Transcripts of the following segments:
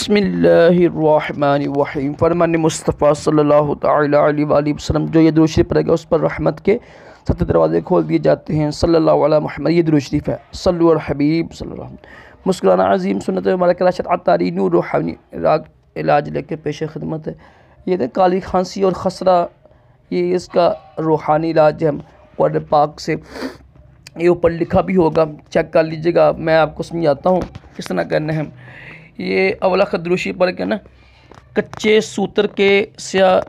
بسم اللہ الرحمن الرحیم۔ فرمان مصطفیٰ صلی اللہ تعالیٰ علیہ وآلہ وسلم، جو یہ درود شریف پڑھے گا اس پر رحمت کے 7 دروازے کھول دیے جاتے ہیں۔ صلی اللہ علیہ محمد، یہ درود شریف ہے۔ صلو علی الحبیب صلی اللہ علیہ وسلم۔ مسکرانا عظیم سنت مبارک راشد عطاری نور روحانی علاج لے کے پیش خدمت ہے۔ یہ تھے کالی کھانسی اور خسرہ، یہ اس کا روحانی علاج ہے قرآن پاک سے۔ یہ اوپر لکھا بھی ہوگا، چیک کر لیجیے گا، میں آپ کو سمجھاتا ہوں کس طرح کرنا ہے۔ یہ اولا درود شریف پڑھ کے نا، کچے سوتر کے سیاہ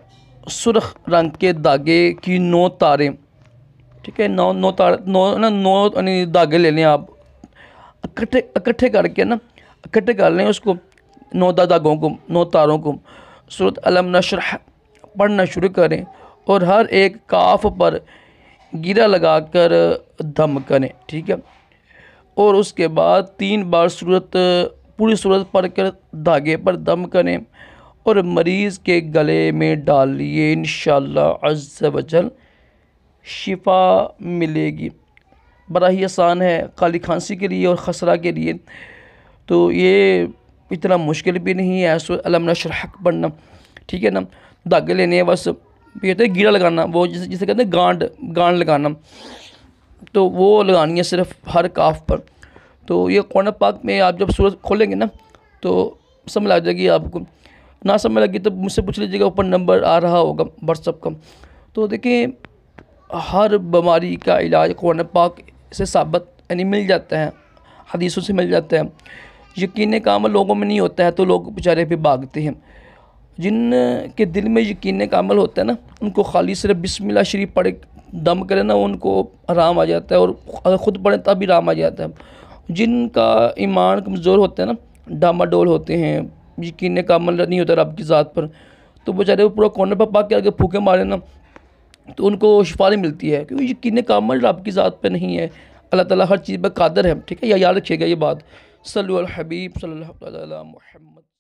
سرخ رنگ کے دھاگے کی 9 تاریں، ٹھیک ہے، 9 دھاگے لے لیں آپ، اکٹھے کر کے نا، اکٹھے کر لیں اس کو، 9 دھاگوں کو، 9 تاروں کو، سورۃ الم نشرح پڑھنا شروع کریں اور ہر ایک کاف پر گرہ لگا کر دم کریں، ٹھیک ہے، اور اس کے بعد 3 بار پوری صورت پڑھ کر دھاگے پر دم کریں اور مریض کے گلے میں ڈال لیے، انشاءاللہ عز و جل شفا ملے گی۔ بڑا ہی آسان ہے کالی کھانسی کے لیے اور خسرہ کے لیے، تو یہ اتنا مشکل بھی نہیں ہے سورۃ الم نشرح پڑھنا، ٹھیک ہے نا۔ دھاگے لینے ہیں بس، یہ تو گیڑا لگانا، وہ جسے کہتے ہیں گانڈ لگانا، تو وہ لگانی ہے صرف ہر کاف پر۔ تو یہ قرآن پاک میں آپ جب سورت کھولیں گے نا تو سمجھ آ جائے گی آپ کو، نہ سمجھ لگی تو مجھ سے پوچھ لیجیے گا، اوپر نمبر آ رہا ہوگا واٹس ایپ کا۔ تو دیکھیں ہر بیماری کا علاج قرآن پاک سے ثابت یعنی مل جاتا ہے، حدیثوں سے مل جاتا ہے۔ یقین کامل لوگوں میں نہیں ہوتا ہے تو لوگ بیچارے پہ بھاگتے ہیں۔ جن کے دل میں یقین کامل ہوتا ہے نا، ان کو خالی صرف بسم اللہ شریف پڑھ دم کرے نا، ان کو آرام آ جاتا ہے، اور اگر خود پڑھیں تب بھی آرام آ جاتا ہے۔ جن کا ایمان کمزور ہوتا ہے نا، ڈاما ڈول ہوتے ہیں، یقین کامل نہیں ہوتا رب کی ذات پر، تو بیچارے پورا قرآن پاک کے آگے پھونکے مارے نا تو ان کو شفا نہیں ملتی ہے، کیونکہ یقین کامل رب کی ذات پہ نہیں ہے۔ اللہ تعالیٰ ہر چیز پہ قادر ہے، ٹھیک ہے، یاد رکھیے گا یہ بات۔ صلو علی الحبیب صلی اللہ علیہ محمد۔